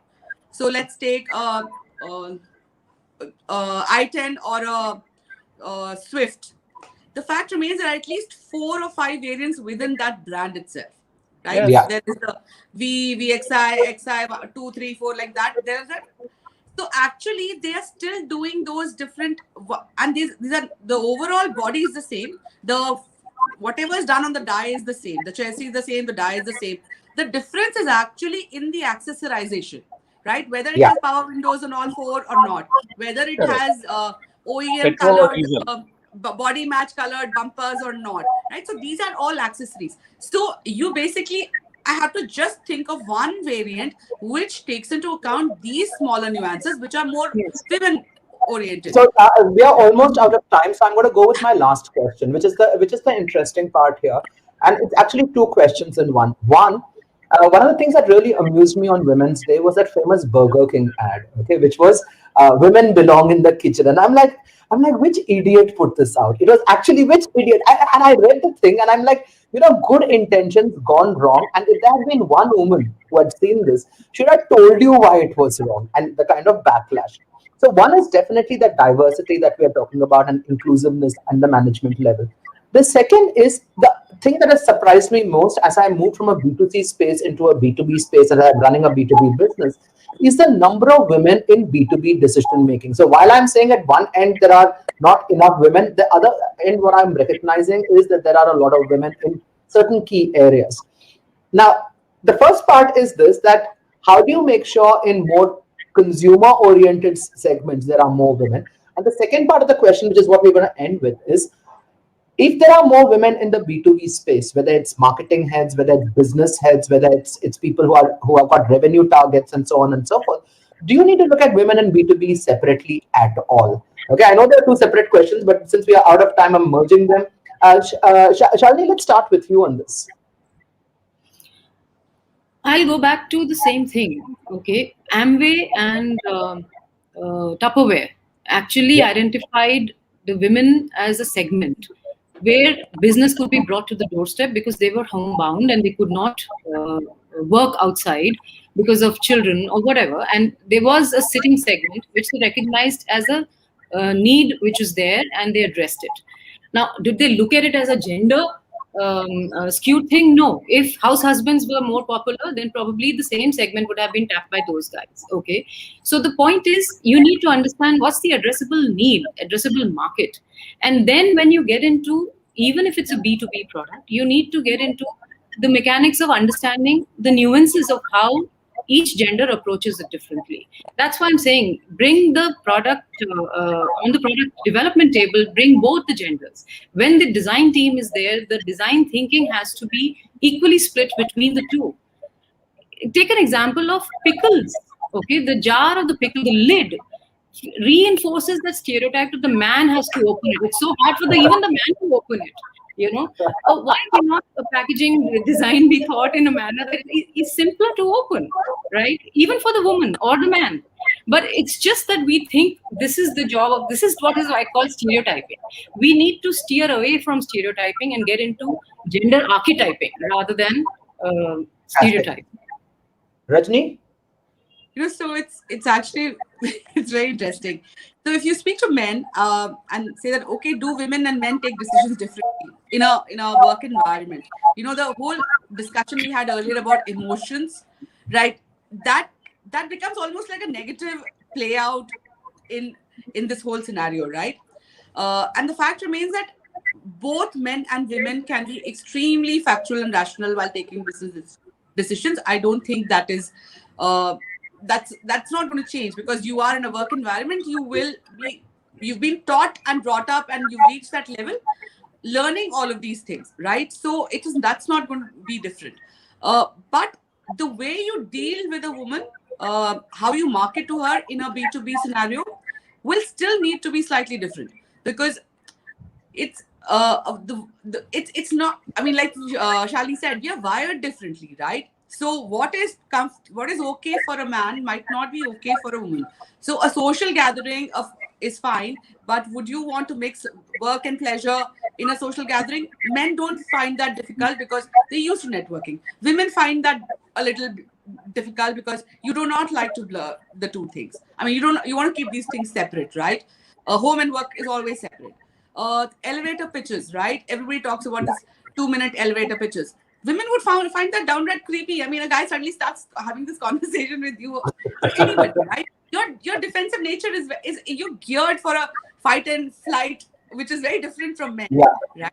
So let's take i10 or a Swift. The fact remains there are at least 4 or 5 variants within that brand itself, right? Yeah. There is the VXI, XI 2, 3, 4, like that. There's that. So actually, they are still doing those different, and these are, the overall body is the same. The whatever is done on the die is the same. The chassis is the same. The die is the same. The difference is actually in the accessorization, right? Whether it Yeah. has power windows on all four or not, whether it Correct. has OEM Petrol or colored, diesel. body match colored bumpers or not, right? So these are all accessories. So you basically, I have to just think of one variant which takes into account these smaller nuances, which are more Yes. women oriented. So we are almost out of time, so I'm going to go with my last question, which is the interesting part here, and it's actually two questions in one. One of the things that really amused me on Women's Day was that famous Burger King ad, okay, which was "Women belong in the kitchen," and I'm like, which idiot put this out? It was actually which idiot? And I read the thing, and I'm like, good intentions gone wrong. And if there had been one woman who had seen this, should have told you why it was wrong and the kind of backlash. So one is definitely the diversity that we are talking about and inclusiveness and the management level. The second is the thing that has surprised me most as I moved from a B2C space into a B2B space and I'm running a B2B business is the number of women in B2B decision making. So while I'm saying at one end there are not enough women, the other end what I'm recognizing is that there are a lot of women in certain key areas. Now, the first part is this, that how do you make sure in more consumer oriented segments there are more women? And the second part of the question, which is what we're going to end with, is if there are more women in the B2B space, whether it's marketing heads, whether it's business heads, whether it's people who have got revenue targets and so on and so forth, do you need to look at women in B2B separately at all? Okay, I know there are two separate questions, but since we are out of time, I'm merging them. Shalini, let's start with you on this. I'll go back to the same thing. Okay, Amway and Tupperware actually identified the women as a segment where business could be brought to the doorstep because they were homebound and they could not work outside because of children or whatever. And there was a sitting segment which they recognized as a need which was there and they addressed it. Now, did they look at it as a gender skewed thing? No. If house husbands were more popular, then probably the same segment would have been tapped by those guys. Okay. So the point is, you need to understand what's the addressable need, addressable market. And then when you get into, even if it's a B2B product, you need to get into the mechanics of understanding the nuances of how each gender approaches it differently. That's why I'm saying bring the product on the product development table, bring both the genders. When the design team is there, the design thinking has to be equally split between the two. Take an example of pickles. Okay, the jar of the pickle, the lid reinforces that stereotype that the man has to open it. It's so hard for even the man to open it. Why cannot the packaging design be thought in a manner that is simpler to open, right? Even for the woman or the man. But it's just that we think this is the job of, this is what is I call stereotyping. We need to steer away from stereotyping and get into gender archetyping rather than stereotyping. Rajni? So it's actually it's very interesting. So if you speak to men and say that, okay, do women and men take decisions differently in a work environment? The whole discussion we had earlier about emotions, right? That becomes almost like a negative play out in this whole scenario, right? And the fact remains that both men and women can be extremely factual and rational while taking business decisions. I don't think that is that's not going to change, because you are in a work environment. You've been taught and brought up and you've reached that level learning all of these things, right? So that's not going to be different. But the way you deal with a woman, how you market to her in a B2B scenario will still need to be slightly different, because it's it's not, I mean, like Shalini said, we are wired differently, right? So what is okay for a man might not be okay for a woman. So a social gathering is fine, but would you want to mix work and pleasure in a social gathering? Men don't find that difficult because they're used to networking. Women find that a little difficult because you do not like to blur the two things. I mean, you want to keep these things separate, right? Home and work is always separate. Elevator pitches, right? Everybody talks about this 2-minute elevator pitches. Women would find that downright creepy. I mean, a guy suddenly starts having this conversation with you. So anybody, right? your defensive nature is you're geared for a fight and flight, which is very different from men, right?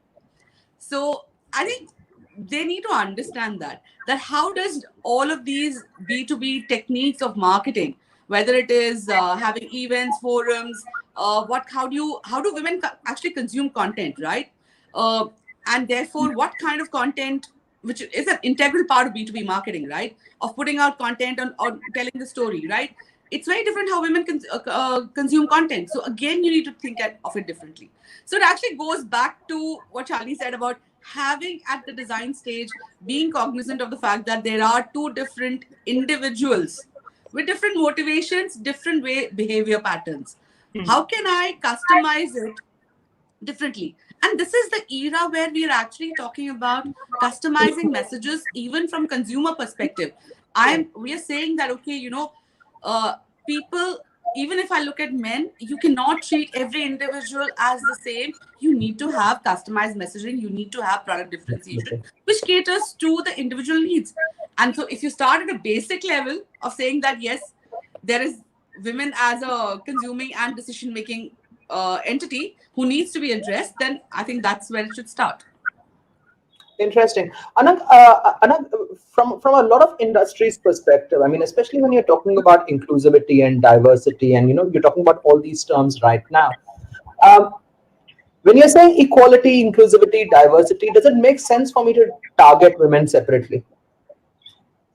So I think they need to understand that how does all of these B2B techniques of marketing, whether it is having events, forums, how do women actually consume content, right? And therefore, what kind of content, which is an integral part of B2B marketing, right? Of putting out content or telling the story, right? It's very different how women consume content. So again, you need to think of it differently. So it actually goes back to what Shalini said about having at the design stage, being cognizant of the fact that there are two different individuals with different motivations, different behavior patterns. How can I customize it differently? And this is the era where we are actually talking about customizing messages, even from consumer perspective. We are saying that, okay, people, even if I look at men, you cannot treat every individual as the same. You need to have customized messaging. You need to have product differentiation, which caters to the individual needs. And so if you start at a basic level of saying that, yes, there is women as a consuming and decision-making entity who needs to be addressed, then I think that's where it should start. Interesting. Anaggh, from a lot of industries' perspective, I mean, especially when you're talking about inclusivity and diversity, and you're talking about all these terms right now. When you're saying equality, inclusivity, diversity, does it make sense for me to target women separately?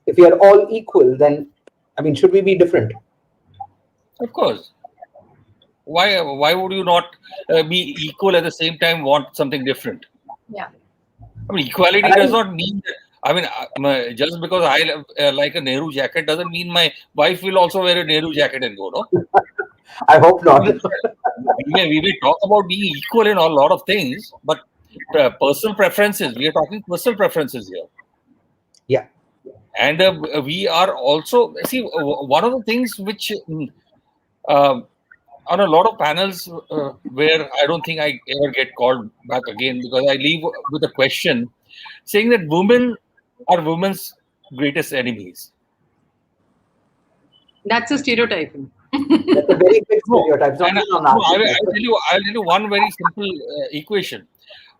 If we are all equal, then, I mean, should we be different? Of course. Why would you not be equal at the same time want something different? Yeah. I mean, equality does not mean that, I mean, just because I like a Nehru jacket doesn't mean my wife will also wear a Nehru jacket and go, no? I hope not. we may talk about being equal in a lot of things, but personal preferences, we are talking personal preferences here. Yeah. And we are also, see, one of the things which on a lot of panels where I don't think I ever get called back again, because I leave with a question saying that women are women's greatest enemies. That's a stereotyping. That's a very big stereotype. I'll tell you one very simple equation.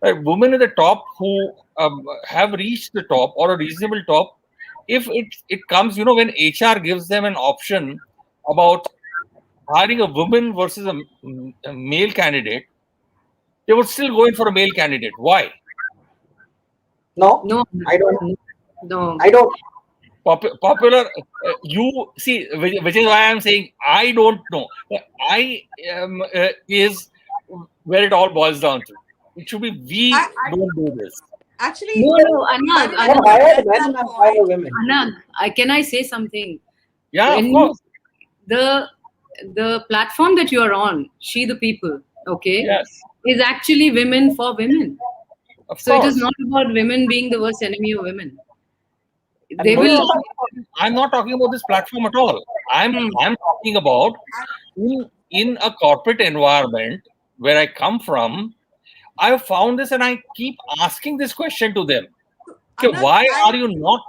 Women at the top who have reached the top or a reasonable top, if it comes, when HR gives them an option about hiring a woman versus a male candidate, they would still go in for a male candidate. Why? No, I don't. No, I don't. Popular, you see, which is why I'm saying I don't know. I is where it all boils down to. It should be we don't do this. Actually, no, Anaggh, can I say something? Yeah, of course. The platform that you are on, She the People, okay, yes, is actually women for women. So it is not about women being the worst enemy of women. They will. I'm not talking about this platform at all. I'm talking about in a corporate environment where I come from. I have found this, and I keep asking this question to them. Okay, why are you not?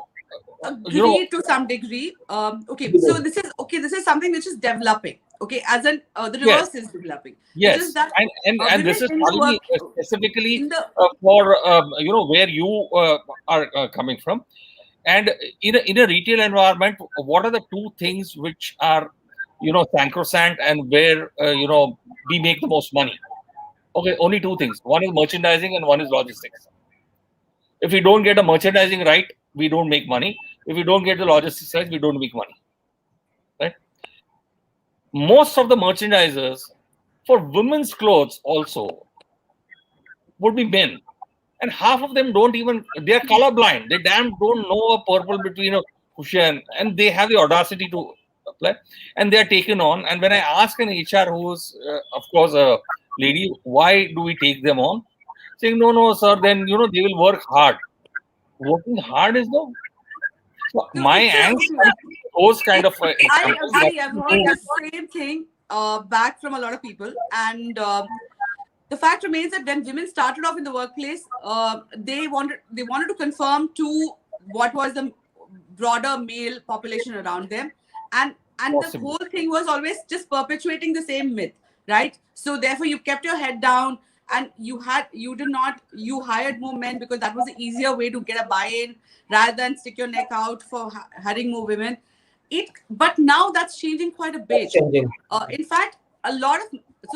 Agree to some degree. Okay, so this is something which is developing. Okay, as in the reverse is developing. Yes, and this is specifically for where you are coming from. And in a retail environment, what are the two things which are sacrosanct and where we make the most money? Okay, only two things. One is merchandising and one is logistics. If we don't get the merchandising right, we don't make money. If we don't get the logistics right, we don't make money. Right? Most of the merchandisers for women's clothes also would be men. And half of them don't even, they're colorblind. They damn don't know a purple between a cushion, and they have the audacity to apply. And they're taken on. And when I ask an HR who's, of course, a lady, why do we take them on? Saying, no, sir, then, they will work hard. Working hard is no. So my angst, those kind of. I agree. I've heard the same thing back from a lot of people. And the fact remains that when women started off in the workplace, they wanted to conform to what was the broader male population around them. And and the whole thing was always just perpetuating the same myth, right? So therefore you kept your head down, and you hired more men because that was the easier way to get a buy-in rather than stick your neck out for hiring more women. But now that's changing quite a bit. In fact, a lot of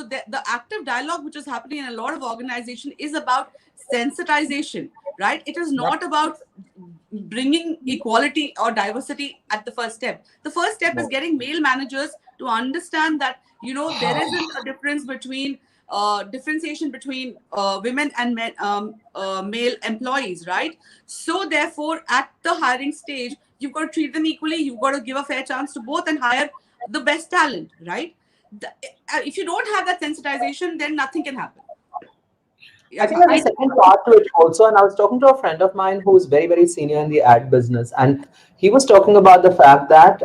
the active dialogue which is happening in a lot of organization is about sensitization, right? It is not about bringing equality or diversity at the first step. The first step is getting male managers to understand that there isn't a differentiation between women and men, male employees, right? So therefore, at the hiring stage, you've got to treat them equally. You've got to give a fair chance to both and hire the best talent, right? If you don't have that sensitization, then nothing can happen. I think there's a second part to it also, and I was talking to a friend of mine who's very, very senior in the ad business, and he was talking about the fact that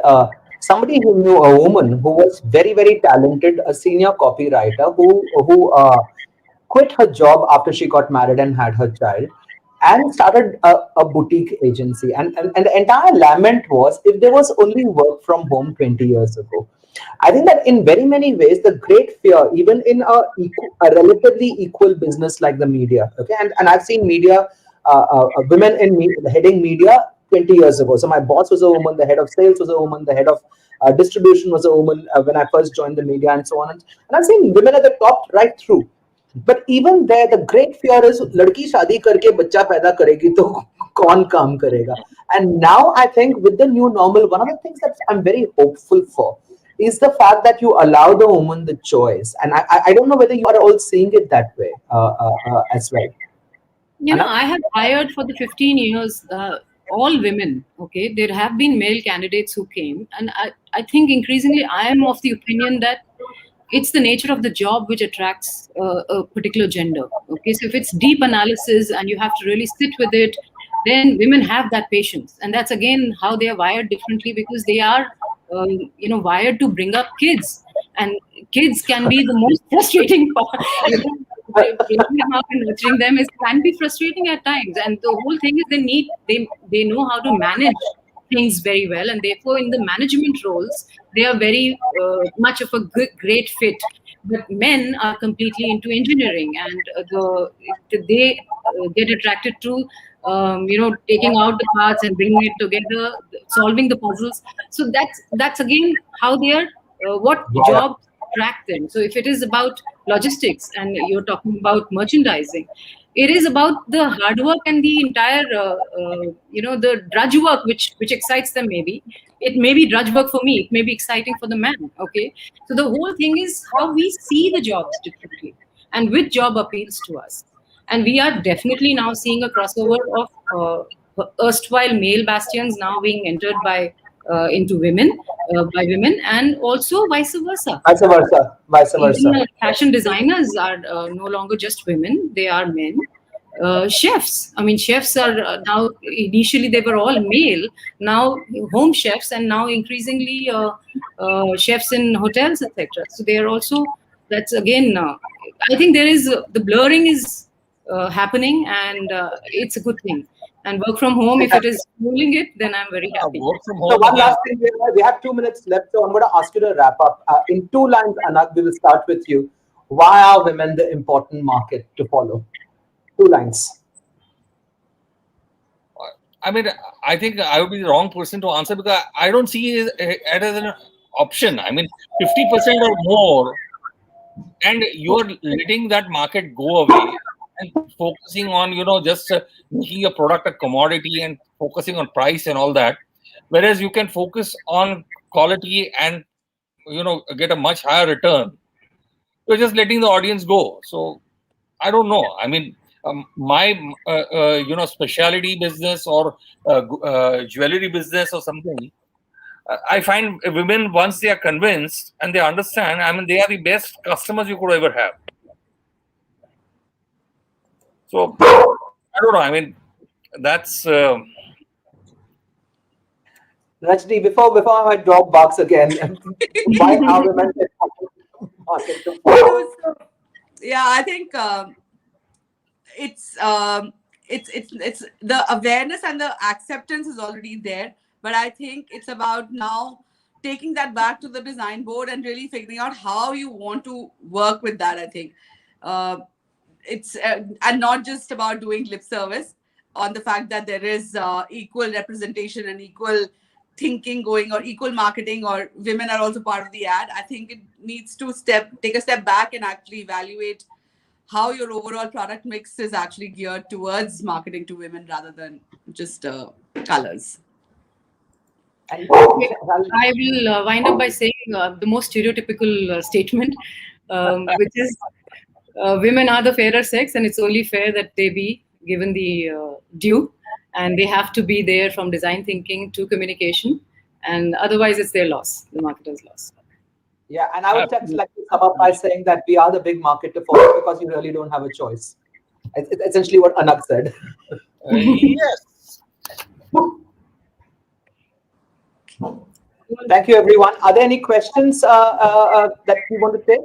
somebody who knew a woman who was very, very talented, a senior copywriter who quit her job after she got married and had her child, and started a boutique agency. And the entire lament was, if there was only work from home 20 years ago. I think that in very many ways, the great fear, even in a relatively equal business like the media, okay, and I've seen media, women in heading media 20 years ago. So my boss was a woman, the head of sales was a woman, the head of distribution was a woman when I first joined the media, and so on. And I've seen women at the top right through. But even there, the great fear is, लड़की शादी करके बच्चा पैदा करेगी तो कौन काम करेगा? And now I think with the new normal, one of the things that I'm very hopeful for is the fact that you allow the woman the choice. And I don't know whether you are all seeing it that way as well. I have hired for the 15 years all women. Okay, there have been male candidates who came, and I think increasingly I am of the opinion that it's the nature of the job which attracts a particular gender. Okay, so if it's deep analysis and you have to really sit with it, then women have that patience, and that's again how they are wired differently, because they are wired to bring up kids, and kids can be the most frustrating part. Bringing them up and nurturing them can be frustrating at times, and the whole thing is they know how to manage things very well, and therefore in the management roles they are very much of a great fit. But men are completely into engineering, and they get attracted to taking out the parts and bringing it together, solving the puzzles. So that's again how they are what jobs attract them. So if it is about logistics and you're talking about merchandising, it is about the hard work and the entire the drudge work which excites them. Maybe it may be drudge work for me, it may be exciting for the man. Okay, so the whole thing is how we see the jobs differently and which job appeals to us. And we are definitely now seeing a crossover of erstwhile male bastions now being entered by into women by women, and also vice versa. Vice versa. Even fashion designers are no longer just women; they are men. Chefs. I mean, chefs are now. Initially, they were all male. Now, home chefs, and now increasingly chefs in hotels, etc. So they are also. That's again. I think there is the blurring is happening, and it's a good thing. And work from home, if it is ruling it, then I'm very happy. Work from home. So one last thing, we have 2 minutes left, so I'm going to ask you to wrap up. In 2 lines, Anaggh, we will start with you. Why are women the important market to follow? 2 lines. I mean, I think I would be the wrong person to answer, because I don't see it as an option. I mean, 50% or more, and you're letting that market go away and focusing on, just making your product a commodity and focusing on price and all that. Whereas you can focus on quality and, get a much higher return. You're just letting the audience go. So I don't know. I mean, my, specialty business or jewelry business or something, I find women, once they are convinced and they understand, I mean, they are the best customers you could ever have. So I don't know. I mean, that's. Rajni, before I drop box again, why are women the market to follow? Yeah, I think it's the awareness and the acceptance is already there, but I think it's about now taking that back to the design board and really figuring out how you want to work with that. I think it's and not just about doing lip service on the fact that there is equal representation and equal thinking going, or equal marketing, or women are also part of the ad. I think it needs to take a step back and actually evaluate how your overall product mix is actually geared towards marketing to women rather than just colors. I will wind up by saying the most stereotypical statement, which is women are the fairer sex, and it's only fair that they be given the due, and they have to be there from design thinking to communication, and otherwise it's their loss, the marketer's loss. Yeah, and I would just like to sum up by saying that we are the big market to follow because you really don't have a choice. It's essentially what Anaggh said. Yes. Thank you, everyone. Are there any questions that you want to take?